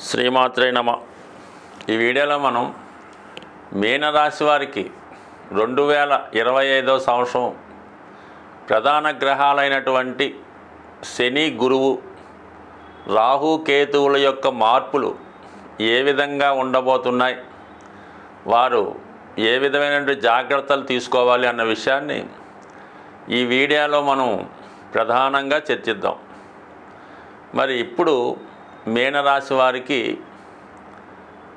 శ్రీమాత్రే నమ. ఈ వీడియోలో మనం మీనరాశి వారికి 2025 సంవత్సరం ప్రధాన గ్రహాలైనటువంటి శని, గురువు, రాహు, కేతువుల యొక్క మార్పులు ఏ విధంగా ఉండబోతున్నాయి, వారు ఏ విధమైన జాగ్రత్తలు తీసుకోవాలి అన్న విషయాన్ని ఈ వీడియోలో మనం ప్రధానంగా చర్చిద్దాం. మరి ఇప్పుడు మీనరాశి వారికి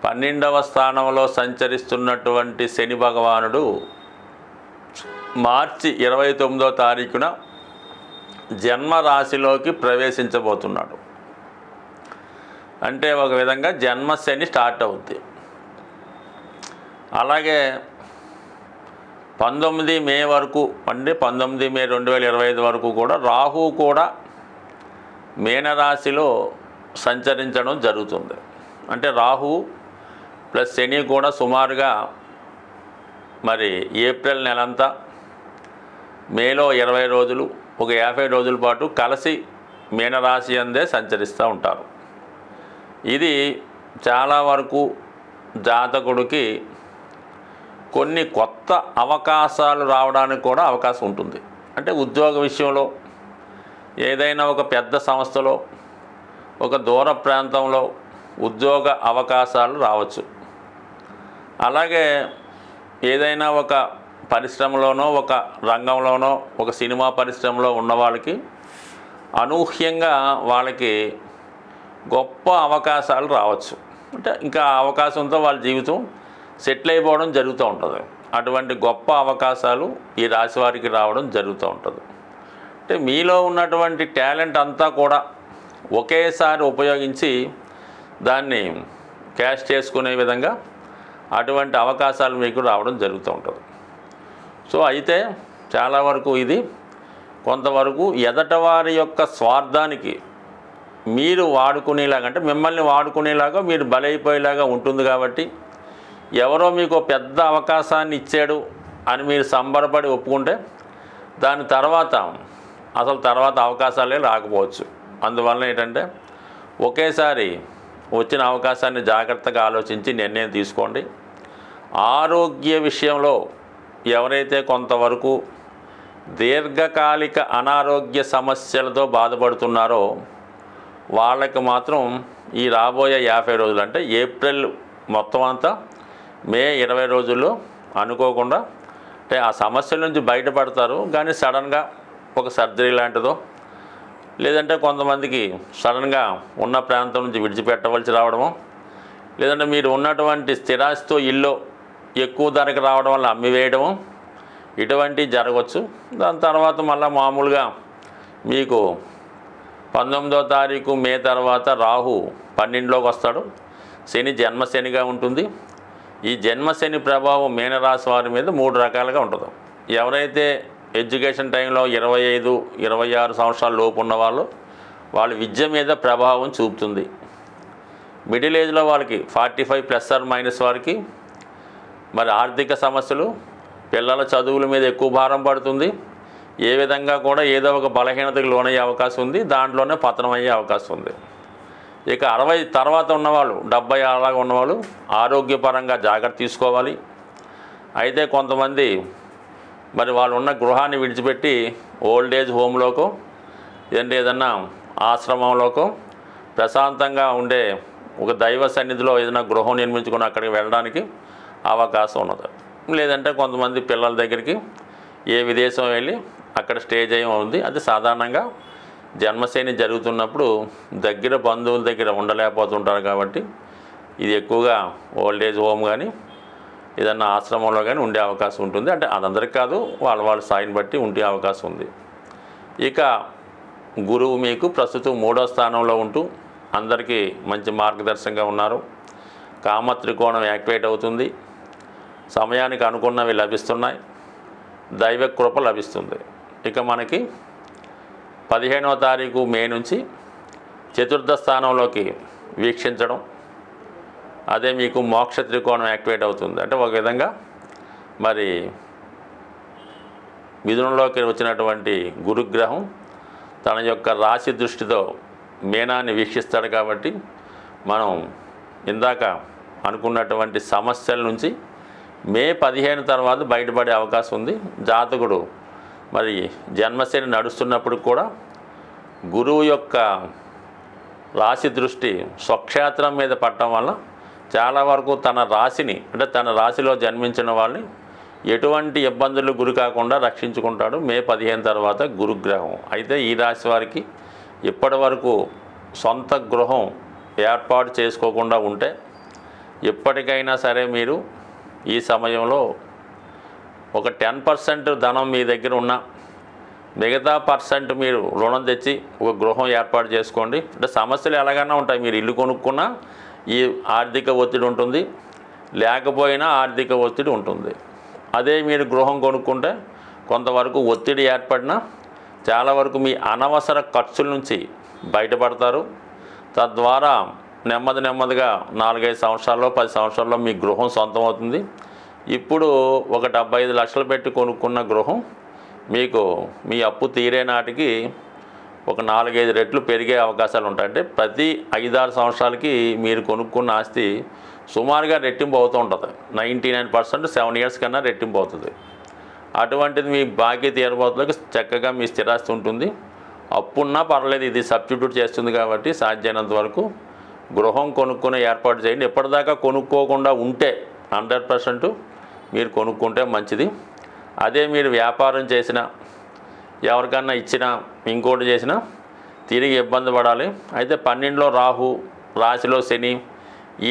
12వ స్థానంలో సంచరిస్తున్నటువంటి శని భగవానుడు మార్చి 29వ తారీఖున జన్మరాశిలోకి ప్రవేశించబోతున్నాడు. అంటే ఒక విధంగా జన్మశని స్టార్ట్ అవుద్ది. అలాగే 19 మే వరకు, అంటే 19 మే 2025 వరకు కూడా రాహు కూడా మీనరాశిలో సంచరించడం జరుగుతుంది. అంటే రాహు ప్లస్ శని కూడా సుమారుగా మరి ఏప్రిల్ నెలంతా, మేలో 20 రోజులు, ఒక 50 రోజుల పాటు కలిసి మీనరాశి అందే సంచరిస్తూ ఉంటారు. ఇది చాలా వరకు జాతకుడికి కొన్ని కొత్త అవకాశాలు రావడానికి కూడా అవకాశం ఉంటుంది. అంటే ఉద్యోగ విషయంలో, ఏదైనా ఒక పెద్ద సంస్థలో, ఒక దూర ప్రాంతంలో ఉద్యోగ అవకాశాలు రావచ్చు. అలాగే ఏదైనా ఒక పరిశ్రమలోనో, ఒక రంగంలోనో, ఒక సినిమా పరిశ్రమలో ఉన్న వాళ్ళకి అనూహ్యంగా వాళ్ళకి గొప్ప అవకాశాలు రావచ్చు. అంటే ఇంకా అవకాశంతో వాళ్ళ జీవితం సెటిల్ అయిపోవడం జరుగుతూ ఉంటుంది. అటువంటి గొప్ప అవకాశాలు ఈ రాశి వారికి రావడం జరుగుతూ ఉంటుంది. అంటే మీలో ఉన్నటువంటి టాలెంట్ అంతా కూడా ఒకేసారి ఉపయోగించి దాన్ని క్యాష్ చేసుకునే విధంగా అటువంటి అవకాశాలు మీకు రావడం జరుగుతూ ఉంటుంది. సో అయితే చాలా వరకు ఇది కొంతవరకు ఎదటవారి యొక్క స్వార్థానికి మీరు వాడుకునేలాగా, అంటే మిమ్మల్ని వాడుకునేలాగా, మీరు బలైపోయేలాగా ఉంటుంది. కాబట్టి ఎవరో మీకు పెద్ద అవకాశాన్ని ఇచ్చాడు అని మీరు సంబరపడి ఒప్పుకుంటే దాని తర్వాత అవకాశాలే రాకపోవచ్చు. అందువల్ల ఏంటంటే ఒకేసారి వచ్చిన అవకాశాన్ని జాగ్రత్తగా ఆలోచించి నిర్ణయం తీసుకోండి. ఆరోగ్య విషయంలో ఎవరైతే కొంతవరకు దీర్ఘకాలిక అనారోగ్య సమస్యలతో బాధపడుతున్నారో వాళ్ళకి మాత్రం ఈ రాబోయే 50 రోజులు, అంటే ఏప్రిల్ మొత్తం అంతా, మే 20 రోజుల్లో అనుకోకుండా అంటే ఆ సమస్యల నుంచి బయటపడతారు. కానీ సడన్గా ఒక సర్జరీ లాంటిదో, లేదంటే కొంతమందికి సడన్గా ఉన్న ప్రాంతం నుంచి విడిచిపెట్టవలసి రావడమో, లేదంటే మీరు ఉన్నటువంటి స్థిరాస్తితో ఇల్లు ఎక్కువ ధరకు రావడం వల్ల అమ్మివేయడము, ఇటువంటివి జరగవచ్చు. దాని తర్వాత మళ్ళీ మామూలుగా మీకు 19వ తారీఖు మే తర్వాత రాహు 12లోకి వస్తాడు. శని జన్మశనిగా ఉంటుంది. ఈ జన్మశని ప్రభావం మీనరాశి వారి మీద 3 రకాలుగా ఉంటుంది. ఎవరైతే ఎడ్యుకేషన్ టైంలో 25, 26 సంవత్సరాల లోపు ఉన్న వాళ్ళ విద్య మీద ప్రభావం చూపుతుంది. మిడిల్ ఏజ్లో వాళ్ళకి 45± వారికి మరి ఆర్థిక సమస్యలు, పిల్లల చదువుల మీద ఎక్కువ భారం పడుతుంది. ఏ విధంగా కూడా ఏదో ఒక బలహీనతకు లోనయ్యే అవకాశం ఉంది. దాంట్లోనే పతనం అయ్యే అవకాశం ఉంది. ఇక 60 తర్వాత ఉన్నవాళ్ళు, 70 అలాగా ఉన్నవాళ్ళు ఆరోగ్యపరంగా జాగ్రత్త తీసుకోవాలి. అయితే కొంతమంది మరి వాళ్ళు ఉన్న గృహాన్ని విడిచిపెట్టి ఓల్డ్ ఏజ్ హోమ్లోకో, ఏదన్నా ఆశ్రమంలోకో, ప్రశాంతంగా ఉండే ఒక దైవ సన్నిధిలో ఏదైనా గృహం నిర్మించుకుని అక్కడికి వెళ్ళడానికి అవకాశం ఉన్నది. లేదంటే కొంతమంది పిల్లల దగ్గరికి ఏ విదేశం వెళ్ళి అక్కడ స్టే చేయడం ఉంది. అది సాధారణంగా జన్మశని జరుగుతున్నప్పుడు దగ్గర బంధువుల దగ్గర ఉండలేకపోతుంటారు. కాబట్టి ఇది ఎక్కువగా ఓల్డ్ ఏజ్ హోమ్ కానీ ఏదన్నా ఆశ్రమంలో కానీ ఉండే అవకాశం ఉంటుంది. అంటే అదందరికీ కాదు, వాళ్ళ స్థాయిని బట్టి ఉండే అవకాశం ఉంది. ఇక గురువు మీకు ప్రస్తుతం 3వ స్థానంలో ఉంటూ అందరికీ మంచి మార్గదర్శకంగా ఉన్నారు. కామ త్రికోణం యాక్టివేట్ అవుతుంది. సమయానికి అనుకున్నవి లభిస్తున్నాయి. దైవ కృప లభిస్తుంది. ఇక మనకి 15వ తారీఖు మే నుంచి 4వ స్థానంలోకి వీక్షించడం, అదే మీకు మోక్ష త్రికోణం యాక్టివేట్ అవుతుంది. అంటే ఒక విధంగా మరి మిథునంలోకి వచ్చినటువంటి గురుగ్రహం తన యొక్క రాశి దృష్టితో మీనాన్ని వీక్షిస్తాడు. కాబట్టి మనం ఇందాక అనుకున్నటువంటి సమస్యల నుంచి మే 15 తర్వాత బయటపడే అవకాశం ఉంది. జాతకుడు మరి జన్మశని నడుస్తున్నప్పుడు కూడా గురువు యొక్క రాశి దృష్టి స్వక్షేత్రం మీద పడటం వల్ల చాలా వరకు తన రాశిని అంటే తన రాశిలో జన్మించిన వాళ్ళని ఎటువంటి ఇబ్బందులు గురి కాకుండా రక్షించుకుంటాడు మే 15 తర్వాత గురుగ్రహం. అయితే ఈ రాశి వారికి ఇప్పటి వరకు సొంత గృహం ఏర్పాటు చేసుకోకుండా ఉంటే ఎప్పటికైనా సరే మీరు ఈ సమయంలో ఒక 10% ధనం మీ దగ్గర ఉన్న మిగతా % మీరు రుణం తెచ్చి ఒక గృహం ఏర్పాటు చేసుకోండి. అంటే సమస్యలు ఎలాగైనా ఉంటాయి. మీరు ఇల్లు కొనుక్కున్నా ఈ ఆర్థిక ఒత్తిడి ఉంటుంది, లేకపోయినా ఆర్థిక ఒత్తిడి ఉంటుంది. అదే మీరు గృహం కొనుక్కుంటే కొంతవరకు ఒత్తిడి ఏర్పడినా చాలా వరకు మీ అనవసర ఖర్చుల నుంచి బయటపడతారు. తద్వారా నెమ్మదిగా 4-5 సంవత్సరాల్లో 10 సంవత్సరాల్లో మీ గృహం సొంతం అవుతుంది. ఇప్పుడు ఒక 75 లక్షలు పెట్టి కొనుక్కున్న గృహం మీకు మీ అప్పు తీరే నాటికి ఒక 4-5 రెట్లు పెరిగే అవకాశాలు ఉంటాయి. అంటే ప్రతి 5-6 సంవత్సరాలకి మీరు కొనుక్కున్న ఆస్తి సుమారుగా రెట్టింపు అవుతూ ఉంటుంది. 99% 7 ఇయర్స్ కన్నా రెట్టింపు అవుతుంది. అటువంటిది మీ బాకీ తీరబోతులకు చక్కగా మీ స్థిరాస్తి ఉంటుంది. అప్పున్నా పర్లేదు, ఇది సబ్స్టిట్యూట్ చేస్తుంది కాబట్టి సాధ్యమైనంత వరకు గృహం కొనుక్కునే ఏర్పాటు చేయండి. ఎప్పటిదాకా కొనుక్కోకుండా ఉంటే 100% మీరు కొనుక్కుంటే మంచిది. అదే మీరు వ్యాపారం చేసినా ఎవరికన్నా ఇచ్చినా ఇంకోటి చేసినా తిరిగి ఇబ్బంది పడాలి. అయితే 12లో రాహు, రాశిలో శని,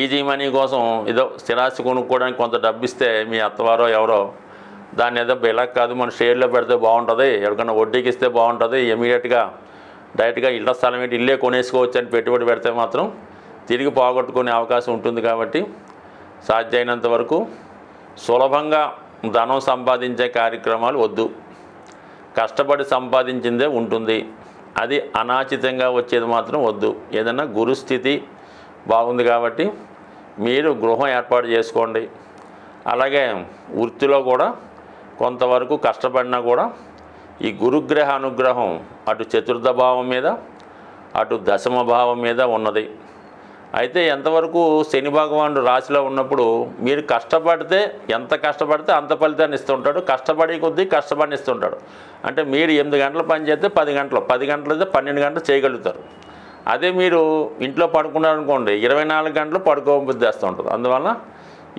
ఈజీ మనీ కోసం ఏదో స్థిరాస్తి కొనుక్కోవడానికి కొంత డబ్బు ఇస్తే మీ అత్తవారో ఎవరో దాన్ని ఏదో ఇలా కాదు మన షేర్లో పెడితే బాగుంటుంది, ఎవరికన్నా వడ్డీకి ఇస్తే బాగుంటుంది, ఇమీడియట్గా డైరెక్ట్గా ఇళ్ల స్థలం ఏంటి ఇల్లే కొనేసుకోవచ్చు అని పెట్టుబడి పెడితే మాత్రం తిరిగి పోగొట్టుకునే అవకాశం ఉంటుంది. కాబట్టి సాధ్యమైనంత వరకు సులభంగా ధనం సంపాదించే కార్యక్రమాలు వద్దు. కష్టపడి సంపాదించిందే ఉంటుంది, అది అనాచితంగా వచ్చేది మాత్రం వద్దు. ఏదన్నా గురుస్థితి బాగుంది కాబట్టి మీరు గృహం ఏర్పాటు చేసుకోండి. అలాగే వృత్తిలో కూడా కొంతవరకు కష్టపడినా కూడా ఈ గురుగ్రహ అనుగ్రహం అటు చతుర్థ భావం మీద అటు దశమ భావం మీద ఉన్నది. అయితే ఎంతవరకు శని భగవానుడు రాశిలో ఉన్నప్పుడు మీరు కష్టపడితే ఎంత కష్టపడితే అంత ఫలితాన్ని ఇస్తుంటాడు. కష్టపడే కొద్దీ కష్టపడిని ఇస్తుంటాడు. అంటే మీరు 8 గంటలు పని చేస్తే 10 గంటలు, 10 గంటలు అయితే 12 గంటలు చేయగలుగుతారు. అదే మీరు ఇంట్లో పడుకున్నారనుకోండి 24 గంటలు పడుకోబుద్ధి చేస్తూ ఉంటుంది. అందువల్ల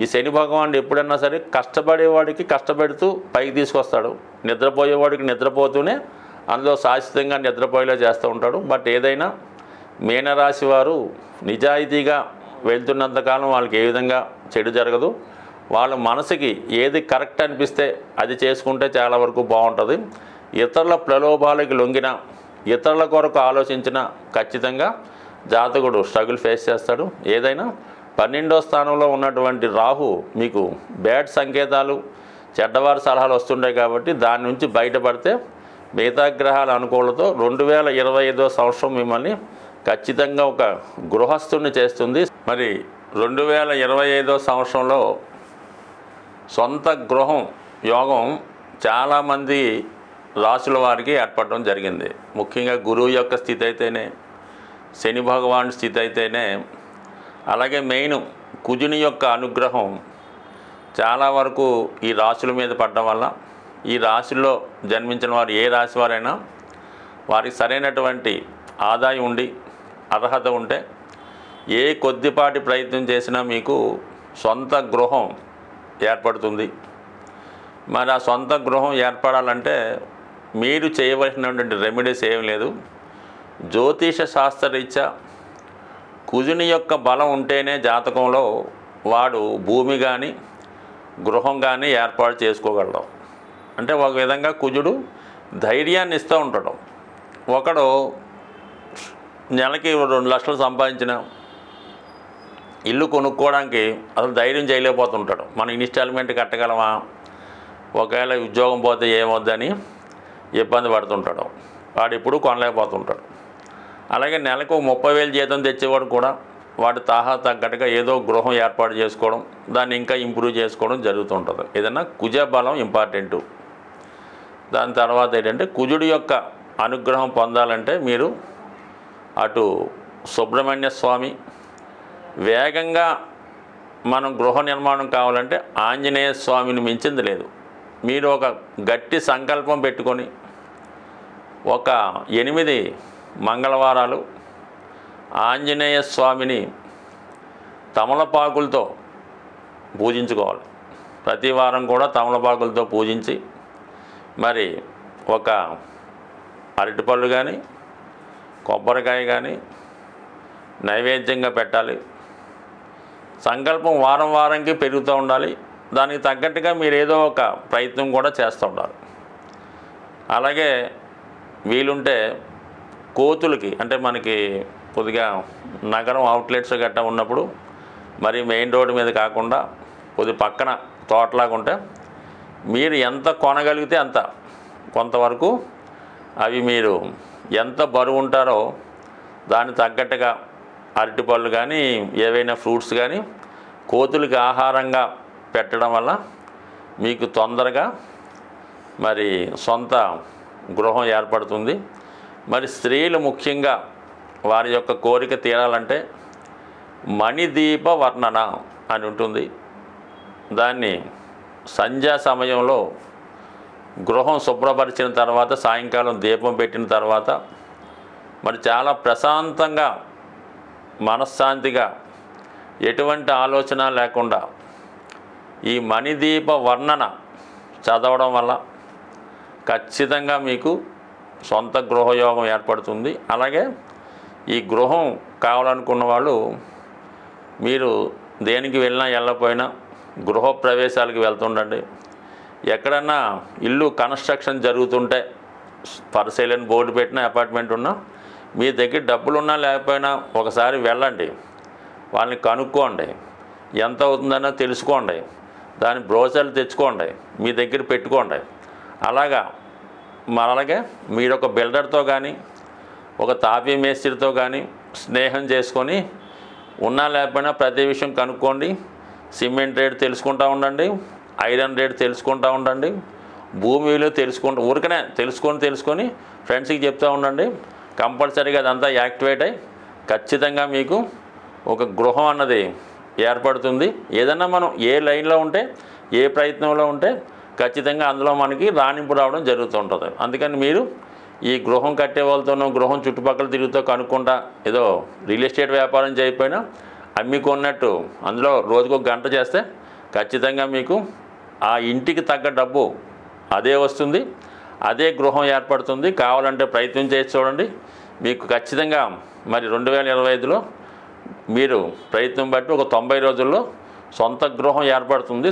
ఈ శని భగవానుడు ఎప్పుడన్నా సరే కష్టపడేవాడికి కష్టపెడుతూ పైకి తీసుకొస్తాడు, నిద్రపోయేవాడికి నిద్రపోతూనే అందులో శాశ్వతంగా నిద్రపోయేలా చేస్తూ ఉంటాడు. బట్ ఏదైనా మీనరాశి వారు నిజాయితీగా వెళ్తున్నంతకాలం వాళ్ళకి ఏ విధంగా చెడు జరగదు. వాళ్ళ మనసుకి ఏది కరెక్ట్ అనిపిస్తే అది చేసుకుంటే చాలా వరకు బాగుంటుంది. ఇతరుల ప్రలోభాలకి లొంగిన, ఇతరుల కొరకు ఆలోచించిన ఖచ్చితంగా జాతకుడు స్ట్రగుల్ ఫేస్ చేస్తాడు. ఏదైనా 12వ స్థానంలో ఉన్నటువంటి రాహు మీకు బ్యాడ్ సంకేతాలు, చెడ్డవారి సలహాలు వస్తుంటాయి. కాబట్టి దాని నుంచి బయటపడితే మిగతా గ్రహాల అనుకూలతో 2025వ సంవత్సరం మిమ్మల్ని ఖచ్చితంగా ఒక గృహస్థుని చేస్తుంది. మరి 2025వ సంవత్సరంలో సొంత గృహం యోగం చాలామంది రాశుల వారికి ఏర్పడడం జరిగింది. ముఖ్యంగా గురువు యొక్క స్థితి అయితేనే, శని భగవాన్ స్థితి అయితేనే, అలాగే మెయిన్ కుజుని యొక్క అనుగ్రహం చాలా వరకు ఈ రాశుల మీద పడడం వల్ల ఈ రాశుల్లో జన్మించిన వారు ఏ రాశి వారైనా వారికి సరైనటువంటి ఆదాయం ఉండి అర్హత ఉంటే ఏ కొద్దిపాటి ప్రయత్నం చేసినా మీకు సొంత గృహం ఏర్పడుతుంది. మరి ఆ సొంత గృహం ఏర్పడాలంటే మీరు చేయవలసినటువంటి రెమెడీస్ ఏం లేదు. జ్యోతిష శాస్త్రరీత్యా కుజుని యొక్క బలం ఉంటేనే జాతకంలో వాడు భూమి కానీ గృహం కానీ ఏర్పాటు చేసుకోగలడు. అంటే ఒక విధంగా కుజుడు ధైర్యాన్ని ఇస్తూ ఉంటాడు. ఒకడు నెలకి 2 లక్షలు సంపాదించిన ఇల్లు కొనుక్కోవడానికి అసలు ధైర్యం చేయలేకపోతుంటాడు. మనం ఇన్స్టాల్మెంట్ కట్టగలమా, ఒకవేళ ఉద్యోగం పోతే ఏమొద్దని ఇబ్బంది పడుతుంటాడు. వాడు ఇప్పుడు కొనలేకపోతుంటాడు. అలాగే నెలకు 30,000 జీతం తెచ్చేవాడు కూడా వాడి తాహా తగ్గట్టుగా ఏదో గృహం ఏర్పాటు చేసుకోవడం, దాన్ని ఇంకా ఇంప్రూవ్ చేసుకోవడం జరుగుతుంటుంది. ఏదన్నా కుజ బలం ఇంపార్టెంటు. దాని తర్వాత ఏంటంటే కుజుడి యొక్క అనుగ్రహం పొందాలంటే మీరు అటు సుబ్రహ్మణ్య స్వామి, వేగంగా మనం గృహ నిర్మాణం కావాలంటే ఆంజనేయ స్వామిని మించింది లేదు. మీరు ఒక గట్టి సంకల్పం పెట్టుకొని ఒక 8 మంగళవారాలు ఆంజనేయ స్వామిని తమలపాకులతో పూజించుకోవాలి. ప్రతి వారం కూడా తమలపాకులతో పూజించి మరి ఒక అరటిపళ్ళు కానీ కొబ్బరికాయ కానీ నైవేద్యంగా పెట్టాలి. సంకల్పం వారం వారంకి పెరుగుతూ ఉండాలి. దానికి తగ్గట్టుగా మీరు ఏదో ఒక ప్రయత్నం కూడా చేస్తూ ఉండాలి. అలాగే వీలుంటే కోతులకి, అంటే మనకి కొద్దిగా నగరం అవుట్లెట్స్ గట్టా ఉన్నప్పుడు మరి మెయిన్ రోడ్డు మీద కాకుండా కొద్ది పక్కన తోటలాగా ఉంటే మీరు ఎంత కొనగలిగితే అంత కొంతవరకు అవి మీరు ఎంత బరువు ఉంటారో దానికి తగ్గట్టుగా అరటిపళ్ళు కానీ ఏవైనా ఫ్రూట్స్ కానీ కోతులకి ఆహారంగా పెట్టడం వల్ల మీకు తొందరగా మరి సొంత గృహం ఏర్పడుతుంది. మరి స్త్రీలు ముఖ్యంగా వారి యొక్క కోరిక తీరాలంటే మణిదీప వర్ణన అని ఉంటుంది. దాన్ని సంధ్యా సమయంలో గృహం శుభ్రపరిచిన తర్వాత సాయంకాలం దీపం పెట్టిన తర్వాత మరి చాలా ప్రశాంతంగా మనశ్శాంతిగా ఎటువంటి ఆలోచన లేకుండా ఈ మణిదీప వర్ణన చదవడం వల్ల ఖచ్చితంగా మీకు సొంత గృహయోగం ఏర్పడుతుంది. అలాగే ఈ గృహం కావాలనుకున్న వాళ్ళు మీరు దేనికి వెళ్ళినా వెళ్ళకపోయినా గృహప్రవేశాలకు వెళ్తుండండి. ఎక్కడన్నా ఇల్లు కన్స్ట్రక్షన్ జరుగుతుంటే ఫర్ సేల్ అని బోర్డు పెట్టిన అపార్ట్మెంట్ ఉన్నా మీ దగ్గర డబ్బులున్నా లేకపోయినా ఒకసారి వెళ్ళండి, వాళ్ళని కనుక్కోండి, ఎంత అవుతుందన్నా తెలుసుకోండి, దాని బ్రోచర్లు తెచ్చుకోండి, మీ దగ్గర పెట్టుకోండి. అలాగే మీరు ఒక బిల్డర్తో కానీ ఒక తాపీ మేస్త్రితో కానీ స్నేహం చేసుకొని ఉన్నా లేకపోయినా ప్రతి విషయం కనుక్కోండి. సిమెంట్ రేట్ తెలుసుకుంటూ ఉండండి, ఐరన్ రేట్ తెలుసుకుంటూ ఉండండి, భూమి విలువ ఊరికనే తెలుసుకొని ఫ్రెండ్స్కి చెప్తూ ఉండండి. కంపల్సరీగా అదంతా యాక్టివేట్ అయ్యి ఖచ్చితంగా మీకు ఒక గృహం అన్నది ఏర్పడుతుంది. ఏదన్నా మనం ఏ లైన్లో ఉంటే ఏ ప్రయత్నంలో ఉంటే ఖచ్చితంగా అందులో మనకి రాణింపు రావడం జరుగుతుంటుంది. అందుకని మీరు ఈ గృహం కట్టే వాళ్ళతోనో గృహం చుట్టుపక్కల తిరుగుతూ కనుక్కుంటా ఏదో రియల్ ఎస్టేట్ వ్యాపారం చేయకపోయినా అమ్మికొన్నట్టు అందులో రోజుకు 1 గంట చేస్తే ఖచ్చితంగా మీకు ఆ ఇంటికి తగ్గ డబ్బు అదే వస్తుంది, అదే గృహం ఏర్పడుతుంది. కావాలంటే ప్రయత్నం చేసి చూడండి, మీకు ఖచ్చితంగా మరి 2025లో మీరు ప్రయత్నం బట్టి ఒక 90 రోజుల్లో సొంత గృహం ఏర్పడుతుంది.